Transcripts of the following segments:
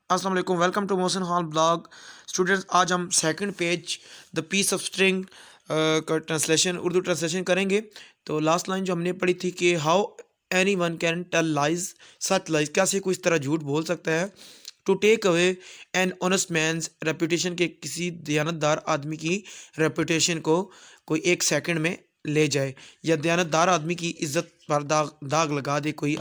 अस्सलाम वालेकुम, welcome to Mohsin Hall blog. Students, आज हम second page the piece of string का ट्रांसलेशन, उर्दू ट्रांसलेशन करेंगे। तो लास्ट लाइन जो हमने पढ़ी थी कि how anyone can tell lies, such lies, कैसे कोई इस तरह झूठ बोल सकता है। To take away an honest man's reputation, के किसी दयानतदार आदमी की रेपुटेशन को कोई एक सेकंड में ले जाए, या दयानतदार आदमी की इज्जत पर दाग लगा दे कोई,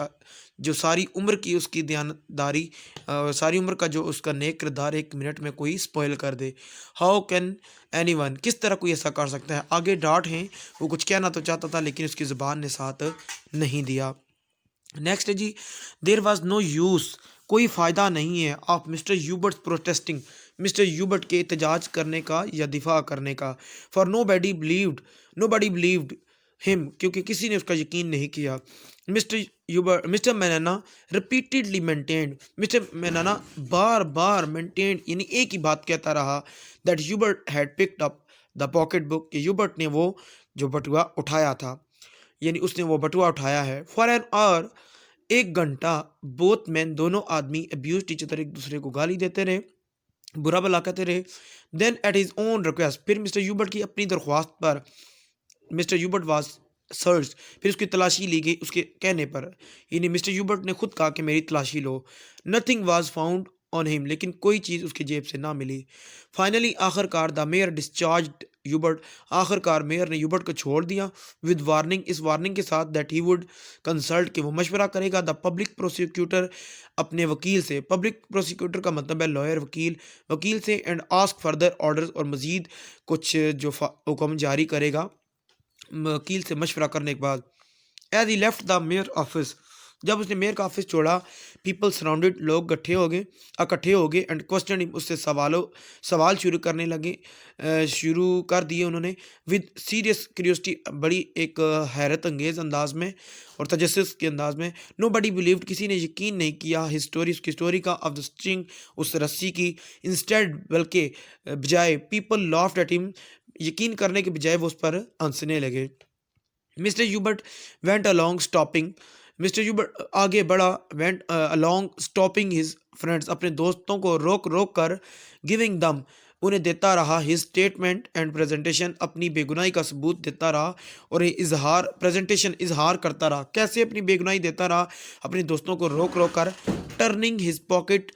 जो सारी उम्र की उसकी दयानतदारी, सारी उम्र का जो उसका नेक किरदार एक मिनट में कोई स्पॉइल कर दे। हाउ कैन एनी वन, किस तरह कोई ऐसा कर सकता है। आगे डांट हैं, वो कुछ कहना तो चाहता था लेकिन उसकी ज़ुबान ने साथ नहीं दिया। नेक्स्ट है जी, देर वॉज नो यूज़, कोई फ़ायदा नहीं है, of mister Hubert protesting, mister Hubert के एहतजाज करने का या दिफा करने का। For nobody believed him, क्योंकि किसी ने उसका यकीन नहीं किया। Mister Manana repeatedly maintained, mister Manana बार बार मेंटेन्ड यानी एक ही बात कहता रहा, that Hubert had picked up the pocket book, कि यूबर्ट ने वो जो बटुआ उठाया था, यानी उसने वो बटुआ उठाया है। फॉर एन आवर, एक घंटा, बोथ मैन, दोनों आदमी, अब्यूज ईच अदर, एक दूसरे को गाली देते रहे, बुरा भला कहते रहे। Then at his own request, फिर मिस्टर यूबर्ट की अपनी दरख्वास्त पर, मिस्टर यूबर्ट वाज सर्च, फिर उसकी तलाशी ली गई उसके कहने पर, यानी मिस्टर यूबर्ट ने खुद कहा कि मेरी तलाशी लो। Nothing was found on him, लेकिन कोई चीज़ उसकी जेब से ना मिली। फाइनली, आखिरकार, द मेयर डिस्चार्ज यूबर्ट, आखिरकार मेयर ने यूबर्ट को छोड़ दिया, विद वार्निंग, इस वार्निंग के साथ, दैट ही वुड कंसल्ट, कि वो मशवरा करेगा, द पब्लिक प्रोसिक्यूटर, अपने वकील से। पब्लिक प्रोसिक्यूटर का मतलब है लॉयर, वकील, वकील से, एंड आस्क फर्दर ऑर्डर्स, और मज़ीद कुछ जो हुक्म जारी करेगा वकील से मशवरा करने के बाद। As he left the mayor office, जब उसने मेयर का ऑफिस छोड़ा, पीपल सराउंडेड, लोग इकट्ठे हो गए, एंड क्वेश्चन, उससे सवाल शुरू करने लगे, शुरू कर दिए उन्होंने, विद सीरियस क्यूरियोसिटी, बड़ी एक हैरत अंगेज़ अंदाज में और तजस्सुस के अंदाज में। नो बडी बिलीव्ड, किसी ने यकीन नहीं किया, हिज स्टोरी, उसकी स्टोरी का, ऑफ द स्ट्रिंग, उस रस्सी की। इंस्टेड, बल्कि, बजाय, पीपल लॉफ्ड एट हिम, यकीन करने के बजाय वो उस पर हंसने लगे। Mister Hubert went along stopping, mister Hubert आगे बढ़ा, went along stopping his friends, अपने दोस्तों को रोक रोक कर, गिविंग दम, उन्हें देता रहा, हिज स्टेटमेंट एंड प्रेजेंटेशन, अपनी बेगुनाही का सबूत देता रहा, और इजहार करता रहा। कैसे अपनी बेगुनाही देता रहा, अपने दोस्तों को रोक रोक कर। Turning his pocket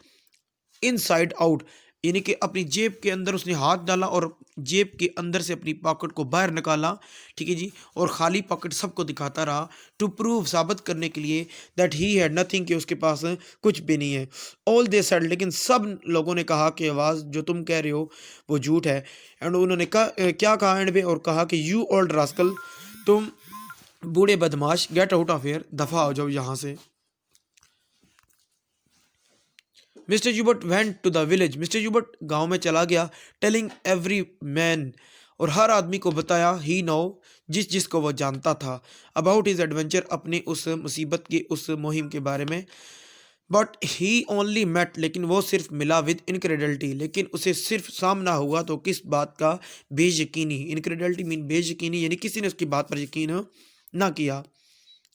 inside out, यानी कि अपनी जेब के अंदर उसने हाथ डाला और जेब के अंदर से अपनी पॉकेट को बाहर निकाला, ठीक है जी, और खाली पॉकेट सबको दिखाता रहा, टू प्रूव, साबित करने के लिए, दैट ही हैड नथिंग, कि उसके पास कुछ भी नहीं है। ऑल दे सेड, लेकिन सब लोगों ने कहा कि आवाज़ जो तुम कह रहे हो वो झूठ है। एंड उन्होंने क्या कहा एंड में, और कहा कि यू ओल्ड रास्कल, तुम बूढ़े बदमाश, गेट आउट ऑफ हियर, दफ़ा हो जाओ यहाँ से। Mister Hubert went to the village, mister Hubert गांव में चला गया, टेलिंग एवरी मैन, और हर आदमी को बताया, ही नो, जिस जिसको वो जानता था, अबाउट हिज एडवेंचर, अपने उस मुसीबत की, उस मुहिम के बारे में। बट ही ओनली मेट, लेकिन वो सिर्फ मिला, विद इनक्रेडिलिटी, लेकिन उसे सिर्फ सामना हुआ तो किस बात का, बेयकीनी। इनक्रेडिलिटी मीन बेयकीनी, यानी किसी ने उसकी बात पर यकीन ना किया।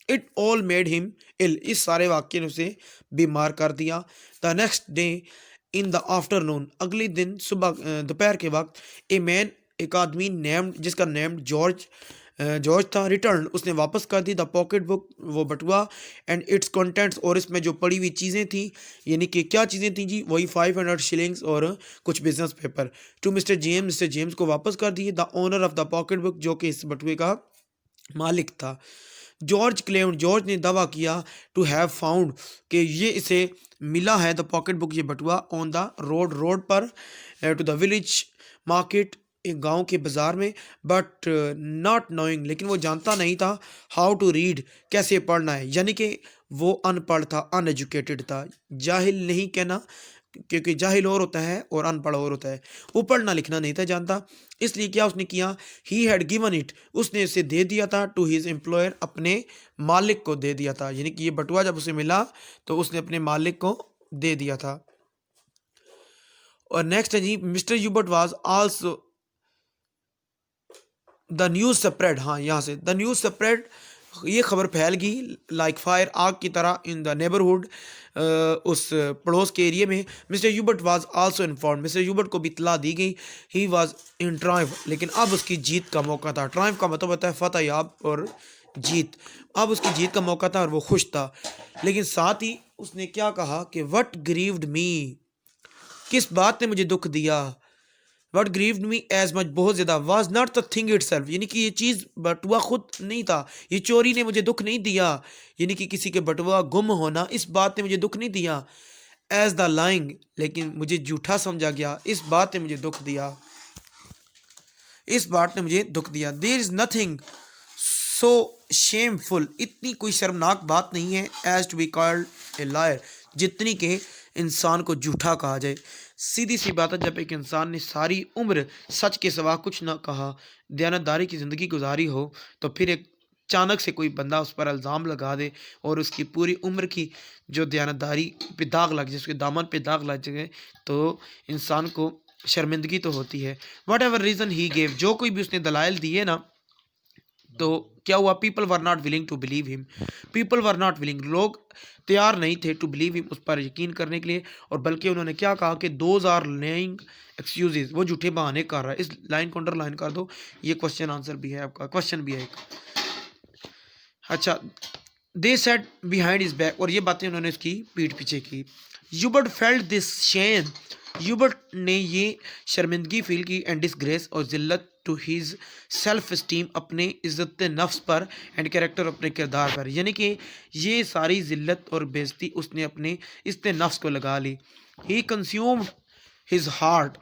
इट ऑल मेड हिम इल, इस सारे वाक्य ने उसे बीमार कर दिया। The next day, in the afternoon, अगले दिन सुबह, दोपहर के वक्त, ए मैन, एक आदमी, नेम्ड, जिसका नेम जॉर्ज था, रिटर्न, उसने वापस कर दी, द पॉकेट बुक, वो बटुआ, एंड इट्स कंटेंट्स, और इसमें जो पड़ी हुई चीज़ें थी, यानी कि क्या चीज़ें थी जी, वही 500 शिलिंग्स और कुछ business paper, to mister James को वापस कर दिए, the owner of the pocket book, जो कि इस बटुए का मालिक था। जॉर्ज ने दावा किया, टू हैव फाउंड, कि ये इसे मिला है, द पॉकेट बुक, ये बटुआ, ऑन द रोड पर, टू द विलेज मार्केट, एक गांव के बाज़ार में, बट नॉट नोइंग, लेकिन वो जानता नहीं था, हाउ टू रीड, कैसे पढ़ना है, यानी कि वो अनपढ़ था, अनएजुकेटेड था, जाहिल नहीं कहना, क्योंकि जाहिल और होता है और अनपढ़ और होता है। वो पढ़ना लिखना नहीं था जानता, इसलिए क्या उसने किया, ही हैड गिवन इट, उसने इसे दे दिया था, टू हिज एम्प्लॉयर, अपने मालिक को दे दिया था, यानी कि ये बटुआ जब उसे मिला तो उसने अपने मालिक को दे दिया था। और नेक्स्ट है जी, mister Hubert was also the news spread, हाँ यहाँ से द न्यूज़ स्प्रेड ये खबर फैल गई लाइक फायर, आग की तरह इन द नेबरहुड, उस पड़ोस के एरिए में। Mister Hubert was also inform, mister Hubert को भी इतला दी गई। ही वाज इन ट्रायम्फ, लेकिन अब उसकी जीत का मौका था। ट्रायम्फ का मतलब होता है फतह याब और जीत। अब उसकी जीत का मौका था और वो खुश था। लेकिन साथ ही उसने क्या कहा कि व्हाट ग्रीव्ड मी, किस बात ने मुझे दुख दिया। What grieved me as much, बहुत ज़्यादा, was not the thing itself, यानी कि ये चीज़ बटुआ खुद नहीं था। ये चोरी ने मुझे दुख नहीं दिया, यानी कि किसी के बटुआ गुम होना, इस बात ने मुझे दुख नहीं दिया। एज द लाइंग, लेकिन मुझे झूठा समझा गया, इस बात ने मुझे दुख दिया, इस बात ने मुझे दुख दिया। There is nothing so shameful, इतनी कोई शर्मनाक बात नहीं है as to be called a liar, जितनी के इंसान को झूठा कहा जाए। सीधी सी बात है, जब एक इंसान ने सारी उम्र सच के सिवा कुछ ना कहा, दयानतदारी की ज़िंदगी गुजारी हो, तो फिर एक अचानक से कोई बंदा उस पर इल्ज़ाम लगा दे और उसकी पूरी उम्र की जो दयानतदारी पे दाग लग जाए, उसके दामन पे दाग लग जाए, तो इंसान को शर्मिंदगी तो होती है। What ever reason he gave, जो कोई भी उसने दलाइल दिए ना, तो क्या हुआ, people were not willing to believe him, people were not willing, लोग तैयार नहीं थे टू बिलीव हिम, उस पर यकीन करने के लिए। और बल्कि उन्होंने क्या कहा कि दोज आर लेइंग एक्सक्यूजेज, वो झूठे बहाने कर रहा है। इस लाइन को अंडरलाइन कर दो, ये क्वेश्चन आंसर भी है, आपका क्वेश्चन भी है एक। अच्छा, they said behind his back, और ये बातें उन्होंने इसकी पीठ पीछे की। Hubert felt this shame, Hubert ने ये शर्मिंदगी फील की एंड डिसग्रेस और जिल्लत टू हिज सेल्फ इस्टीम, अपने इज़्ज़त नफ्स पर, एंड कैरेक्टर, अपने किरदार पर, यानी कि ये सारी जिल्लत और बेइज्जती उसने अपने इज़्ज़त नफ्स को लगा ली। ही कंज्यूम्ड हिज हार्ट,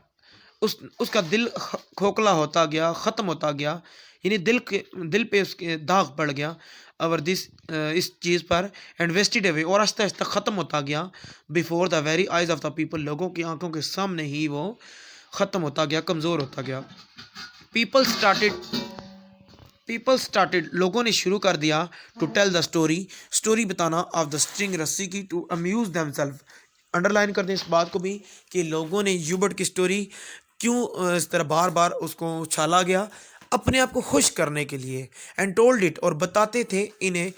उसका दिल खोखला होता गया, ख़त्म होता गया, यानी दिल पे उसके दाग पड़ गया। और दिस, इस चीज़ पर, एंड वेस्टेड अवे, और आहिस्ता आहिस्ता ख़त्म होता गया। Before the very eyes of the people, लोगों की आंखों के सामने ही वो ख़त्म होता गया, कमज़ोर होता गया। पीपल स्टार्टेड, लोगों ने शुरू कर दिया टू टेल द स्टोरी बताना ऑफ द स्ट्रिंग, रस्सी की, टू अम्यूज़ देमसेल्फ। अंडरलाइन कर दें इस बात को भी कि लोगों ने ह्यूबर्ट की स्टोरी क्यों इस तरह बार बार उसको उछाला गया, अपने आप को खुश करने के लिए। एंड टोल्ड इट, और बताते थे इन्हें,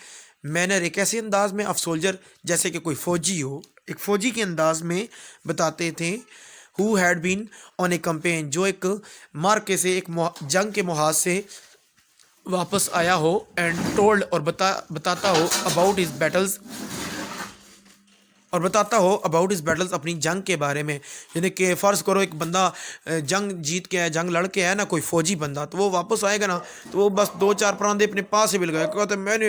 मैनर, एक ऐसे अंदाज में ऑफ सोल्जर, जैसे कि कोई फ़ौजी हो, एक फ़ौजी के अंदाज में बताते थे। Who had been on a campaign, जो एक मार्के से, एक जंग के मुहाज से वापस आया हो। एंड टोल्ड, और बताता हो अबाउट हिज बैटल्स, और बताता हो अबाउट इस बैटल्स, अपनी जंग के बारे में। यानी कि फ़र्ज़ करो एक बंदा जंग जीत के आया, जंग लड़ के आया ना, कोई फ़ौजी बंदा, तो वो वापस आएगा ना, तो वो बस दो चार परांदे अपने पास से मिल गए, कहते मैंने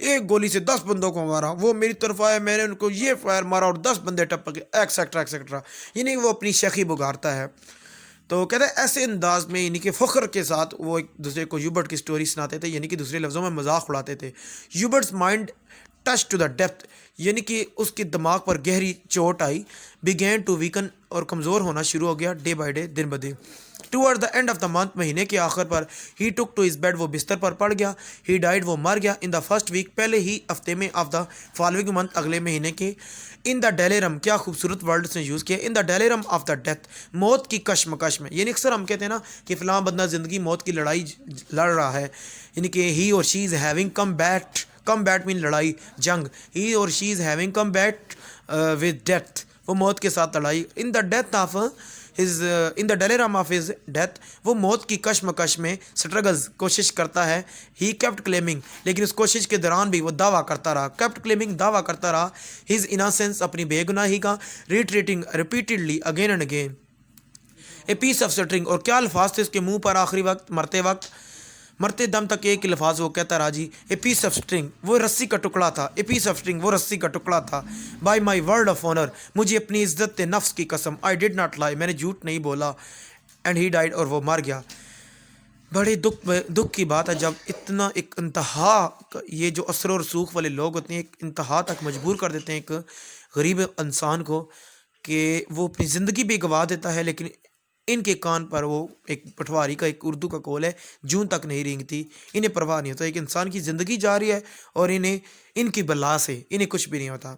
एक गोली से 10 बंदों को मारा, वो मेरी तरफ आया, मैंने उनको ये फायर मारा और 10 बंदे टपक गए, एक्सेट्रा एक्सेट्रा। यानी वो अपनी शखी बुगारता है। तो कहते हैं ऐसे अंदाज में, यानी कि फ़ख्र के साथ वो एक दूसरे को ह्यूबर्ट की स्टोरी सुनाते थे, यानी कि दूसरे लफ्ज़ों में मजाक उड़ाते थे। Hubert's mind touch to the depth, यानी कि उसके दिमाग पर गहरी चोट आई। बिगेन टू वीकन, और कमज़ोर होना शुरू हो गया, डे बाई डे, दिन ब दिन। Toward the end of the month, महीने के आखिर पर, ही टुक टू हिज बेड, वो बिस्तर पर पड़ गया। ही डाइड, वो मर गया। इन द फर्स्ट वीक, पहले ही हफ्ते में, ऑफ द फॉलोइंग मंथ, अगले महीने के। इन द डेलेरम, क्या खूबसूरत वर्ड से यूज़ किया, in the delirium of the death, मौत की कशमकश में। यानी अक्सर हम कहते हैं ना कि फ़लाँ बंदा ज़िंदगी मौत की लड़ाई लड़ रहा है, यानी कि ही और she is having combat mean लड़ाई, जंग। ही और she is having combat with death, वो मौत के साथ लड़ाई। In the death of his, in the delirium of his death, वो मौत की कशमकश में स्ट्रगल्स, कोशिश करता है। ही केप्ट क्लेमिंग, लेकिन उस कोशिश के दौरान भी वो दावा करता रहा, केप्ट क्लेमिंग, दावा करता रहा। हिज इनोसेंस, अपनी बेगुनाही का। Retreating repeatedly, again and again. A piece of string, और क्या अल्फाज थे उसके मुंह पर आखिरी वक्त, मरते दम तक एक ही लफाज वो कहता रहा जी, ए पीस ऑफ स्ट्रिंग, वो रस्सी का टुकड़ा था। ए पीस ऑफ स्ट्रिंग, वो रस्सी का टुकड़ा था। By my word of honour, मुझे अपनी इज्जत नफ्स की कसम, आई डिड नॉट लाई, मैंने झूठ नहीं बोला। एंड ही डाइड, और वो मर गया। बड़े दुख की बात है जब इतना एक इंतहा, ये जो असर और रसूख वाले लोग होते हैं, एक इंतहा तक मजबूर कर देते हैं एक गरीब इंसान को, कि वो अपनी ज़िंदगी भी गवा देता है। लेकिन इनके कान पर वो एक पटवारी का, एक उर्दू का कौल है, जून तक नहीं रेंगती, इन्हें परवाह नहीं होता। एक इंसान की ज़िंदगी जा रही है और इन्हें, इनकी बला से इन्हें कुछ भी नहीं होता।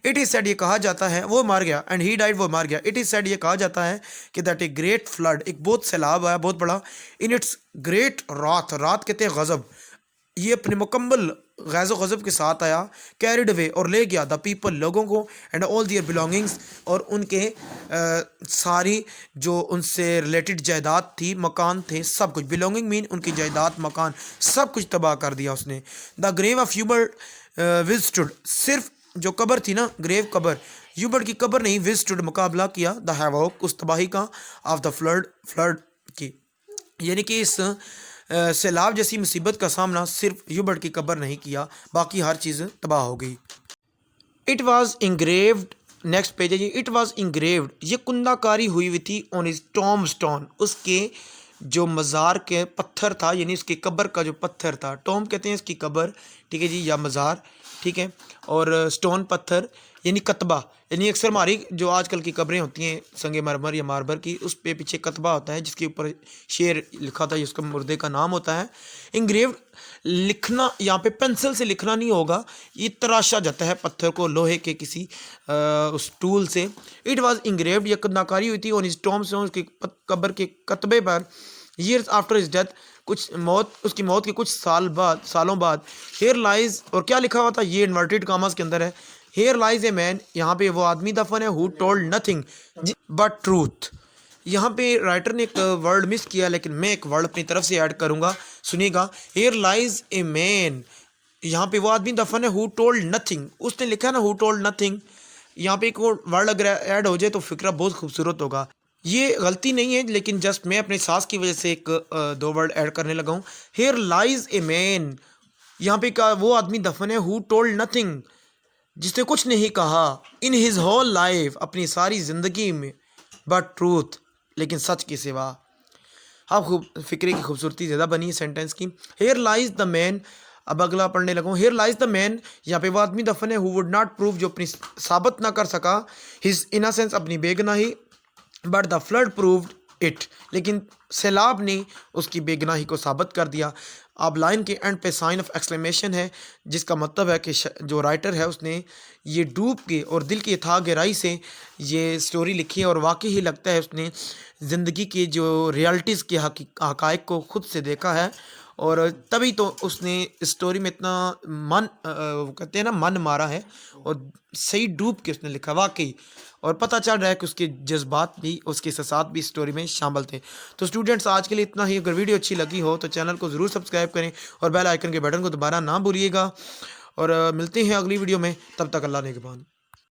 इट इज़ सेड, ये कहा जाता है, वो मार गया। एंड ही डाइड, वो मार गया। इट इज़ सेड, ये कहा जाता है कि दैट ए ग्रेट फ्लड, एक बहुत सैलाब आया, बहुत बड़ा। इन इट्स ग्रेट रात, रात कहते हैं गज़ब, ये अपने मुकम्मल गैज़ो गज़ब के साथ आया, कैरिड अवे और ले गया द पीपल लोगों को, एंड ऑल दियर बिलोंगिंग्स और उनके सारी जो उनसे रिलेटेड जायदाद थी, मकान थे, सब कुछ। बिलोंगिंग मीन उनकी जायदाद, मकान, सब कुछ तबाह कर दिया उसने। द ग्रेव ऑफ ह्यूबर्ट विज़स्टुड, सिर्फ जो कब्र थी ना, ग्रेव कब्र, ह्यूबर्ट की कब्र नहीं, विज़स्टुड मुकाबला किया, द हैवोक उस तबाही का, ऑफ द फ्लड की, यानी कि इस सैलाब जैसी मुसीबत का सामना सिर्फ ह्यूबर्ट की कब्र नहीं किया, बाकी हर चीज़ तबाह हो गई। It was engraved, next page है जी, इट वॉज इंग्रेव्ड, ये कुंदाकारी हुई हुई थी ऑन इज टॉम स्टोन, उसके जो मज़ार के पत्थर था, यानी उसकी कब्र का जो पत्थर था, टॉम कहते हैं इसकी कब्र, ठीक है जी, या मज़ार, ठीक है, और स्टोन पत्थर यानी कतबा, यानी अक्सर हमारी जो आजकल की कब्रें होती हैं संगे मरमर या मार्बर की, उस पे पीछे कतबा होता है जिसके ऊपर शेर लिखा था, जिसका मुर्दे का नाम होता है। इंग्रेव लिखना, यहाँ पे पेंसिल से लिखना नहीं होगा, ये तराशा जाता है पत्थर को लोहे के किसी उस टूल से। इट वाज इंग्रेव्ड, यह नाकारी हुई थी ऑन हिज टॉम से, उसकी कब्र के कतबे पर, ईयर्स आफ्टर हिज डेथ, उसकी मौत के कुछ सालों बाद, हेयर लाइज, और क्या लिखा हुआ था, ये इन्वर्टेड कामास के अंदर है, हेयर लाइज ए मैन, यहाँ पे वो आदमी दफन है, who told nothing but truth. यहाँ पे राइटर ने एक वर्ड मिस किया, लेकिन मैं एक वर्ड अपनी तरफ से ऐड करूँगा, सुनिएगा। हेयर लाइज ए मैन, यहाँ पे वो आदमी दफन है, हु टोल्ड नथिंग, उसने लिखा है ना हु टोल्ड नथिंग, यहाँ पे एक वर्ड अगर ऐड हो जाए तो फिक्रा बहुत खूबसूरत होगा। ये गलती नहीं है, लेकिन जस्ट मैं अपने सास की वजह से एक दो वर्ड ऐड करने लगा हूँ। हेयर लाइज ए मैन, यहाँ पे का वो आदमी दफन है, हु टोल्ड नथिंग, जिसने कुछ नहीं कहा, इन हिज होल लाइफ, अपनी सारी ज़िंदगी में, बट ट्रूथ, लेकिन सच के सिवा। हाँ, खूब फिक्रे की खूबसूरती ज़्यादा बनी है सेंटेंस की। हेयर लाइज द मैन, अब अगला पढ़ने लगा हूँ। हेयर लाइज द मैन, यहाँ पे वो आदमी दफन है, हु वुड नॉट प्रूव, जो अपनी साबित ना कर सका, हिज इनोसेंस, अपनी बेगुनाही, but the flood proved it, लेकिन सैलाब ने उसकी बेगुनाही को साबित कर दिया। अब लाइन के एंड पे साइन ऑफ एक्सक्लेमेशन है, जिसका मतलब है कि जो राइटर है उसने ये डूब के और दिल की था गहराई से ये स्टोरी लिखी है, और वाकई ही लगता है उसने ज़िंदगी की जो रियलिटीज़ के हक़ाइक़ को खुद से देखा है, और तभी तो उसने इस स्टोरी में इतना मन कहते हैं ना मन मारा है, और सही डूब के उसने लिखा वाकई, और पता चल रहा है कि उसके जज्बात भी, उसके एहसास भी स्टोरी में शामिल थे। तो स्टूडेंट्स, आज के लिए इतना ही। अगर वीडियो अच्छी लगी हो तो चैनल को ज़रूर सब्सक्राइब करें और बेल आइकन के बटन को दोबारा ना भूलिएगा, और मिलते हैं अगली वीडियो में, तब तक अल्लाह ने के बाद।